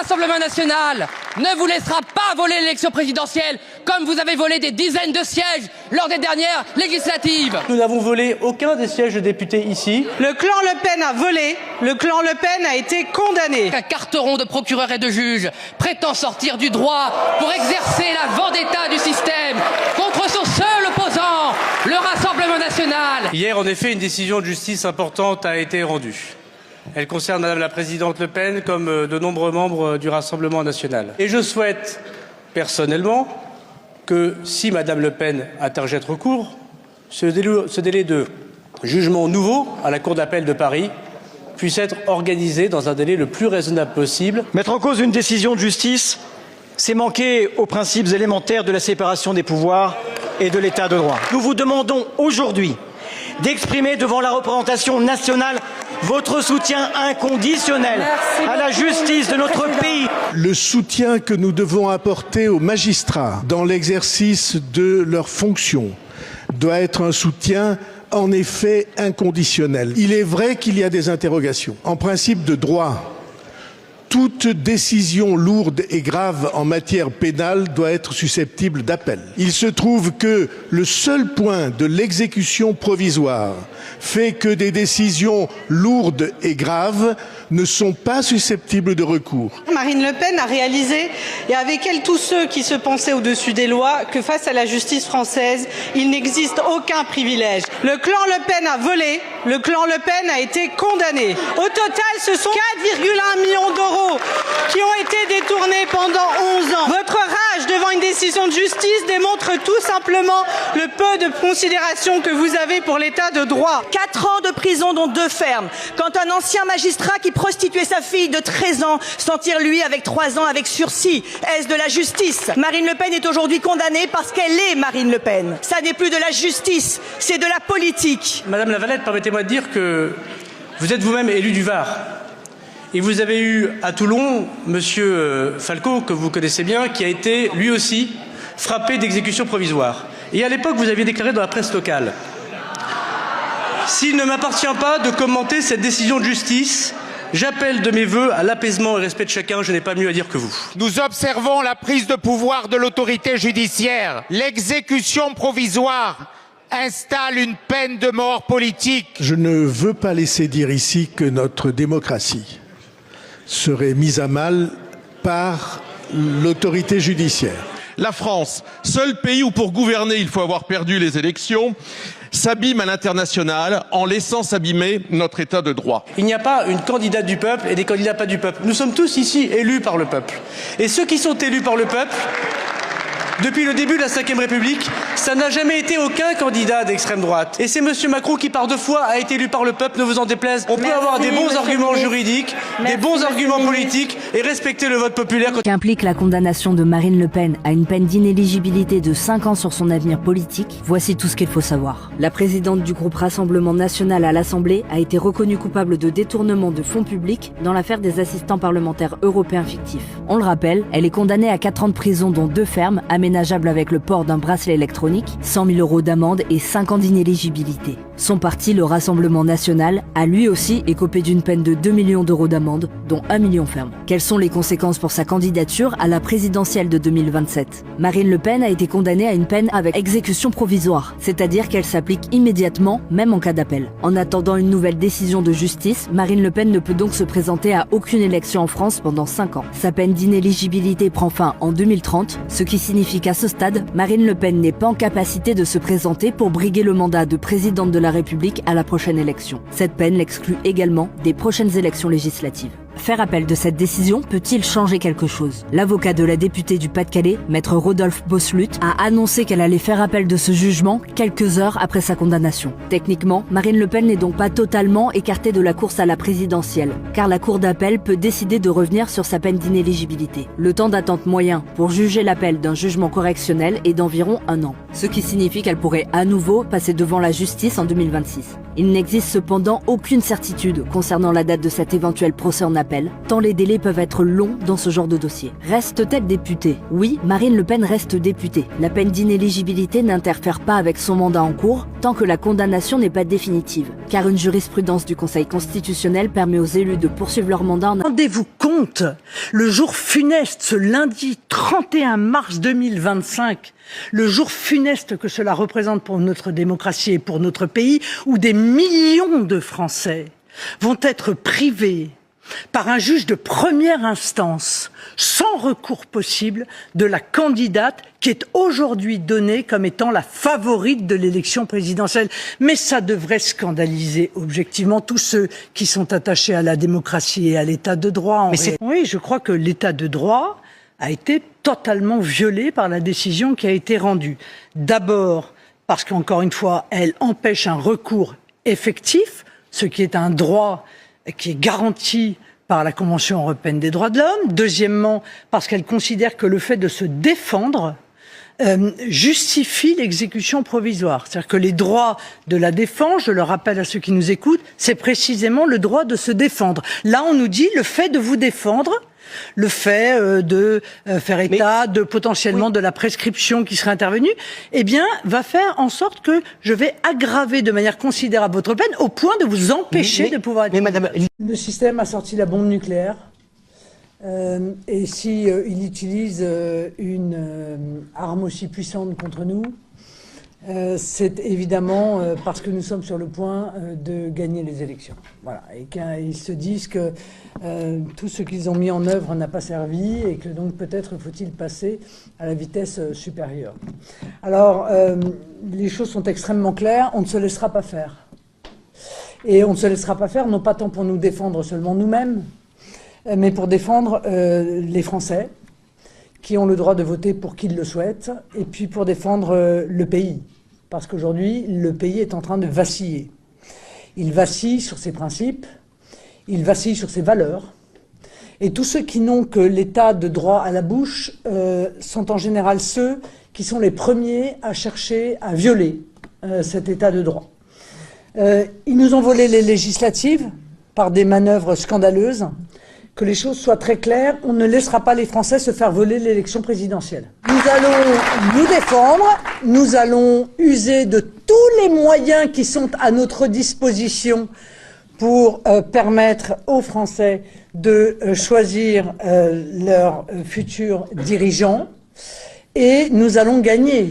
Rassemblement national ne vous laissera pas voler l'élection présidentielle comme vous avez volé des dizaines de sièges lors des dernières législatives. Nous n'avons volé aucun des sièges de députés ici. Le clan Le Pen a volé, le clan Le Pen a été condamné. Un carteron de procureurs et de juges prétend sortir du droit pour exercer la vendetta du système contre son seul opposant, le Rassemblement national. Hier, en effet, une décision de justice importante a été rendue. Elle concerne Madame la Présidente Le Pen comme de nombreux membres du Rassemblement national. Et je souhaite, personnellement, que si Madame Le Pen interjette recours, ce délai de jugement nouveau à la Cour d'appel de Paris puisse être organisé dans un délai le plus raisonnable possible. Mettre en cause une décision de justice, c'est manquer aux principes élémentaires de la séparation des pouvoirs et de l'état de droit. Nous vous demandons aujourd'hui d'exprimer devant la représentation nationale votre soutien inconditionnel à la justice de notre pays. Le soutien que nous devons apporter aux magistrats dans l'exercice de leurs fonctions doit être un soutien en effet inconditionnel. Il est vrai qu'il y a des interrogations. En principe de droit, toute décision lourde et grave en matière pénale doit être susceptible d'appel. Il se trouve que le seul point de l'exécution provisoire fait que des décisions lourdes et graves ne sont pas susceptibles de recours. Marine Le Pen a réalisé, et avec elle tous ceux qui se pensaient au-dessus des lois, que face à la justice française, il n'existe aucun privilège. Le clan Le Pen a volé, le clan Le Pen a été condamné. Au total, ce sont 4,1 millions d'euros qui ont été détournés pendant 11 ans. Votre rage devant une décision de justice démontre tout simplement le peu de considération que vous avez pour l'état de droit. 4 ans de prison dont 2 fermes. Quand un ancien magistrat qui prostituait sa fille de 13 ans sortir lui avec 3 ans avec sursis. Est-ce de la justice? Marine Le Pen est aujourd'hui condamnée parce qu'elle est Marine Le Pen. Ça n'est plus de la justice, c'est de la politique. Madame Lavalette, permettez-moi de dire que vous êtes vous-même élu du Var. Et vous avez eu à Toulon monsieur Falco, que vous connaissez bien, qui a été lui aussi frappé d'exécution provisoire. Et à l'époque, vous aviez déclaré dans la presse locale: s'il ne m'appartient pas de commenter cette décision de justice, j'appelle de mes vœux à l'apaisement et au respect de chacun, je n'ai pas mieux à dire que vous. Nous observons la prise de pouvoir de l'autorité judiciaire. L'exécution provisoire installe une peine de mort politique. Je ne veux pas laisser dire ici que notre démocratie serait mise à mal par l'autorité judiciaire. La France, seul pays où pour gouverner il faut avoir perdu les élections, s'abîme à l'international en laissant s'abîmer notre état de droit. Il n'y a pas une candidate du peuple et des candidats pas du peuple. Nous sommes tous ici élus par le peuple. Et ceux qui sont élus par le peuple, depuis le début de la Ve République, ça n'a jamais été aucun candidat d'extrême droite. Et c'est M. Macron qui, par 2 fois, a été élu par le peuple, ne vous en déplaise. On peut avoir des bons arguments juridiques, des bons arguments politiques et respecter le vote populaire. Qu'implique la condamnation de Marine Le Pen à une peine d'inéligibilité de 5 ans sur son avenir politique, voici tout ce qu'il faut savoir. La présidente du groupe Rassemblement national à l'Assemblée a été reconnue coupable de détournement de fonds publics dans l'affaire des assistants parlementaires européens fictifs. On le rappelle, elle est condamnée à 4 ans de prison dont 2 fermes, aménageable avec le port d'un bracelet électronique, 100 000 € d'amende et 5 ans d'inéligibilité. Son parti, le Rassemblement national, a lui aussi écopé d'une peine de 2 millions d'euros d'amende, dont 1 million ferme. Quelles sont les conséquences pour sa candidature à la présidentielle de 2027? Marine Le Pen a été condamnée à une peine avec exécution provisoire, c'est-à-dire qu'elle s'applique immédiatement, même en cas d'appel. En attendant une nouvelle décision de justice, Marine Le Pen ne peut donc se présenter à aucune élection en France pendant 5 ans. Sa peine d'inéligibilité prend fin en 2030, ce qui signifie qu'à ce stade, Marine Le Pen n'est pas en capacité de se présenter pour briguer le mandat de présidente de la République à la prochaine élection. Cette peine l'exclut également des prochaines élections législatives. Faire appel de cette décision peut-il changer quelque chose? L'avocat de la députée du Pas-de-Calais, maître Rodolphe Bossulut, a annoncé qu'elle allait faire appel de ce jugement quelques heures après sa condamnation. Techniquement, Marine Le Pen n'est donc pas totalement écartée de la course à la présidentielle, car la cour d'appel peut décider de revenir sur sa peine d'inéligibilité. Le temps d'attente moyen pour juger l'appel d'un jugement correctionnel est d'environ 1 an, ce qui signifie qu'elle pourrait à nouveau passer devant la justice en 2026. Il n'existe cependant aucune certitude concernant la date de cet éventuel procès en appel, tant les délais peuvent être longs dans ce genre de dossier. Reste-t-elle députée? Oui, Marine Le Pen reste députée. La peine d'inéligibilité n'interfère pas avec son mandat en cours, tant que la condamnation n'est pas définitive, car une jurisprudence du Conseil constitutionnel permet aux élus de poursuivre leur mandat en... Rendez-vous compte, le jour funeste, ce lundi 31 mars 2025, le jour funeste que cela représente pour notre démocratie et pour notre pays, où des millions de Français vont être privés par un juge de première instance, sans recours possible, de la candidate qui est aujourd'hui donnée comme étant la favorite de l'élection présidentielle. Mais ça devrait scandaliser objectivement tous ceux qui sont attachés à la démocratie et à l'état de droit. Oui, je crois que l'état de droit a été totalement violé par la décision qui a été rendue. D'abord, parce qu'encore une fois, elle empêche un recours effectif, ce qui est un droit qui est garanti par la Convention européenne des droits de l'homme. Deuxièmement, parce qu'elle considère que le fait de se défendre justifie l'exécution provisoire. C'est-à-dire que les droits de la défense, je le rappelle à ceux qui nous écoutent, c'est précisément le droit de se défendre. Là, on nous dit le fait de vous défendre, le fait de faire état de potentiellement de la prescription qui serait intervenue, eh bien, va faire en sorte que je vais aggraver de manière considérable votre peine au point de vous empêcher de pouvoir être... Mais madame... Le système a sorti la bombe nucléaire. Et si il utilise une arme aussi puissante contre nous, c'est évidemment parce que nous sommes sur le point de gagner les élections. Voilà. Et qu'ils se disent que tout ce qu'ils ont mis en œuvre n'a pas servi et que donc peut-être faut-il passer à la vitesse supérieure. Alors, les choses sont extrêmement claires, on ne se laissera pas faire. Et on ne se laissera pas faire, non pas tant pour nous défendre seulement nous-mêmes, mais pour défendre les Français qui ont le droit de voter pour qui ils le souhaitent, et puis pour défendre le pays. Parce qu'aujourd'hui, le pays est en train de vaciller. Il vacille sur ses principes, il vacille sur ses valeurs, et tous ceux qui n'ont que l'état de droit à la bouche sont en général ceux qui sont les premiers à chercher à violer cet état de droit. Ils nous ont volé les législatives par des manœuvres scandaleuses. Que les choses soient très claires, on ne laissera pas les Français se faire voler l'élection présidentielle. Nous allons nous défendre, nous allons user de tous les moyens qui sont à notre disposition pour permettre aux Français de choisir leurs futurs dirigeants, et nous allons gagner.